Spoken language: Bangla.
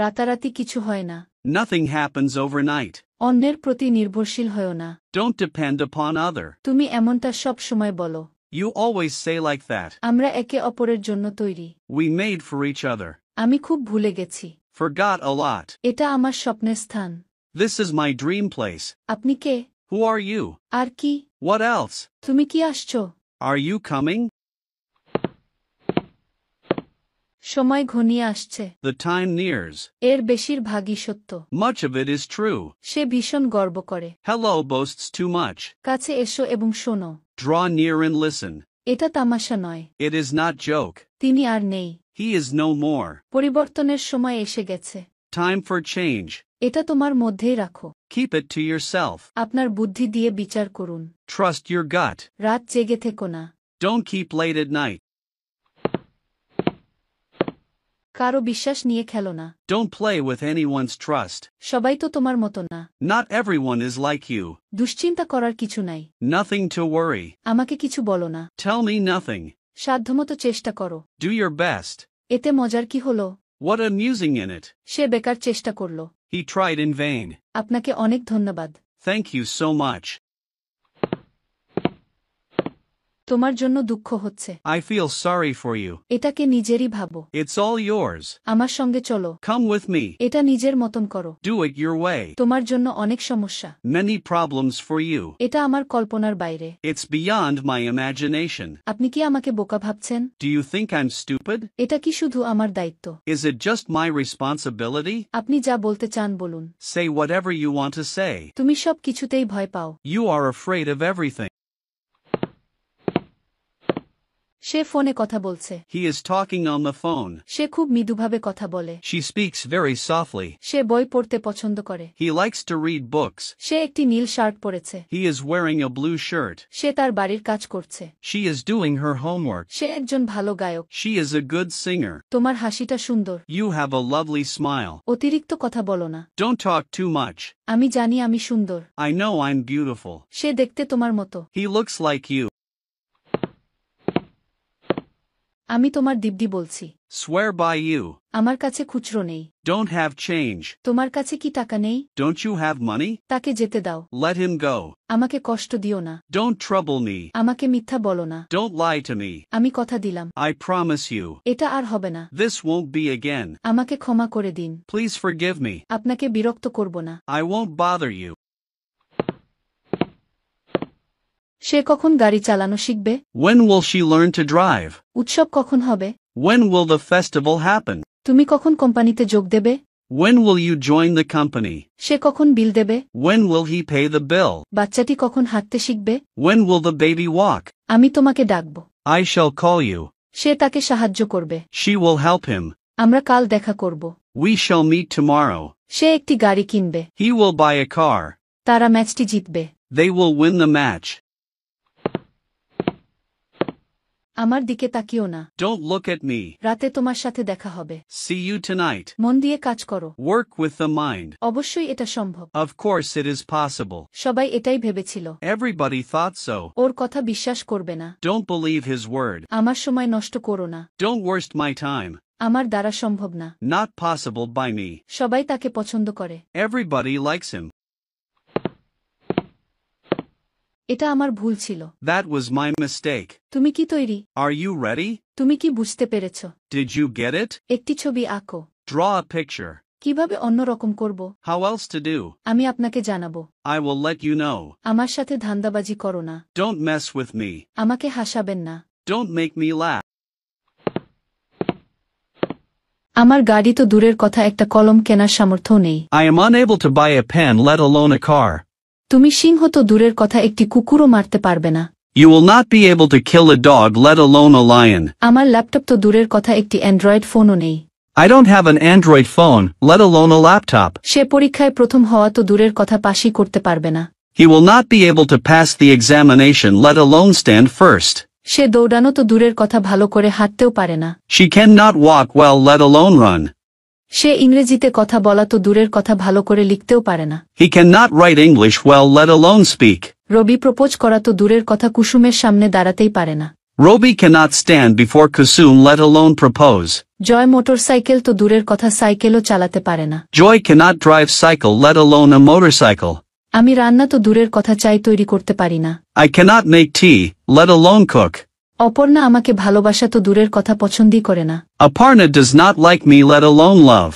রাতারাতি কিছু হয় না। Nothing happens overnight. অন্যের প্রতি নির্ভরশীল হয়ো না। Don't depend upon other. তুমি এমনটা সব সময় বলো। You always say like that. আমরা একে অপরের জন্য তৈরি। We made for each other. আমি খুব ভুলে গেছি। Forgot a lot. এটা আমার স্বপ্নের স্থান। This is my dream place. আপনি কে? Who are you? আর কি? What else? তুমি কি আসছো? Are you coming? সময় ঘনিয়ে আসছে। The time nears. এর বেশিরভাগই সত্য। Much of it is true. সে ভীষণ গর্ব করে। Hello boasts too much. কাছে এসো এবং শোনো। Draw near and listen. এটা তামাশা নয়। It is not joke. তিনি আর নেই। He is no more. পরিবর্তনের সময় এসে গেছে। Time for change. এটা তোমার মধ্যেই রাখো। Keep it to yourself. আপনার বুদ্ধি দিয়ে বিচার করুন। Trust your gut. রাত জেগে থেকো না। Don't keep late at night. কারো বিশ্বাস নিয়ে খেলো না। Don't play with anyone's trust. সবাই তো তোমার মতো না। Not everyone is like you. দুশ্চিন্তা করার কিছু নাই। Nothing to worry. আমাকে কিছু বলো না। Tell me nothing. সাধ্যমতো চেষ্টা করো। Do your best. এতে মজার কি হলো? What amusing in it. সে বেকার চেষ্টা করল। He tried in vain. আপনাকে অনেক ধন্যবাদ। Thank you so much. তোমার জন্য দুঃখ হচ্ছে। I feel sorry for you. এটাকে নিজেরই ভাবো। It's all yours. আমার সঙ্গে চলো। Come with me. এটা নিজের মতন করো। Do it your way. তোমার জন্য অনেক সমস্যা। Many problems for you. এটা আমার কল্পনার বাইরে। It's beyond my imagination. আপনি কি আমাকে বোকা ভাবছেন? Do you think I'm stupid? এটা কি শুধু আমার দায়িত্ব? Is it just my responsibility? আপনি যা বলতে চান বলুন। Say whatever you want to say. তুমি সব কিছুতেই ভয় পাও। You are afraid of everything. সে ফোনে কথা বলছে। He is talking on the phone. সে খুব মৃদুভাবে কথা বলে। She speaks very softly. সে বই পড়তে পছন্দ করে। He likes to read books. সে একটি নীল শার্ট পরেছে। He is wearing a blue shirt. সে তার বাড়ির কাজ করছে। She is doing her homework. সে একজন ভালো গায়ক। She is a good singer. তোমার হাসিটা সুন্দর। You have a lovely smile. অতিরিক্ত কথা বলো না। Don't talk too much. আমি জানি আমি সুন্দর। I know I'm beautiful. সে দেখতে তোমার মতো। He looks like you. আমি তোমার দিব্যি বলছি। Swear by you. আমার কাছে খুচরো নেই। Don't have change. তোমার কাছে কি টাকা নেই? Don't you have money? তাকে যেতে দাও। Let him go. আমাকে কষ্ট দিও না। Don't trouble me. আমাকে মিথ্যা বলো না। Don't lie to me. আমি কথা দিলাম। I promise you. এটা আর হবে না। This won't be again. আমাকে ক্ষমা করে দিন। Please forgive me. আপনাকে বিরক্ত করব না। I won't bother you. সে কখন গাড়ি চালানো শিখবে? When will she learn to drive? উৎসব কখন হবে? When will the festival happen? তুমি কখন কোম্পানিতে যোগ দেবে? When will you join the company? সে কখন বিল দেবে? When will he pay the bill? বাচ্চাটি কখন হাঁটতে শিখবে? When will the baby walk? আমি তোমাকে ডাকব। I shall call you. সে তাকে সাহায্য করবে। She will help him. আমরা কাল দেখা করব। We shall meet tomorrow. সে একটি গাড়ি কিনবে। He will buy a car. তারা ম্যাচটি জিতবে। They will win the match. আমার দিকে তাকিও না। Don't look at me. রাতে তোমার সাথে দেখা হবে। See you tonight. মন দিয়ে কাজ করো। Work with the mind. অবশ্যই এটা সম্ভব। Of course it is possible. সবাই এটাই ভেবেছিল। Everybody thought so. ওর কথা বিশ্বাস করবে না। Don't believe his word. আমার সময় নষ্ট করো না। Don't waste my time. আমার দ্বারা সম্ভব না। Not possible by me. সবাই তাকে পছন্দ করে। Everybody likes him. এটা আমার ভুল ছিল। That was my mistake. তুমি কি তৈরি? Are you ready? তুমি কি বুঝতে পেরেছ? Did you get it? একটি ছবি আঁকো। Draw a picture. কিভাবে অন্যরকম করব? How else to do? আমি আপনাকে জানাবো। I will let you know. আমার সাথে ধান্দাবাজি করো না। Don't mess with me. আমাকে হাসাবেন না। Don't make me laugh. আমার গাড়ি তো দূরের কথা, একটা কলম কেনার সামর্থ্য নেই। I am unable to buy a pen, let alone a car. তুমি সিংহ তো দূরের কথা, একটি কুকুরও মারতে পারবে না। You will not be able to kill a dog, let alone a lion. আমার ল্যাপটপ তো দূরের কথা, একটি অ্যান্ড্রয়েড ফোনও নেই। I don't have an Android phone, let alone a laptop. সে পরীক্ষায় প্রথম হওয়া তো দূরের কথা, পাশই করতে পারবে না। He will not be able to pass the examination, let alone stand first. সে দৌড়ানো তো দূরের কথা, ভালো করে হাঁটতেও পারে না। She cannot walk well, let alone run. সে ইংরেজিতে কথা বলা তো দূরের কথা, ভালো করে লিখতেও পারে না। He cannot write English well, let alone speak. Rabi propose করা তো দূরের কথা, কুসুমের সামনে দাঁড়াতেই পারে না। Robi cannot stand before Kusum, let alone propose. জয় মোটরসাইকেল তো দূরের কথা সাইকেলও চালাতে পারে না। Joy cannot drive cycle let alone a motorcycle. আমি রান্না তো দূরের কথা চাই তৈরি করতে পারি না। I cannot make tea, let alone cook. Aparna আমাকে ভালোবাসা তো দূরের কথা পছন্দই করে না। Aparna does not like me let alone love.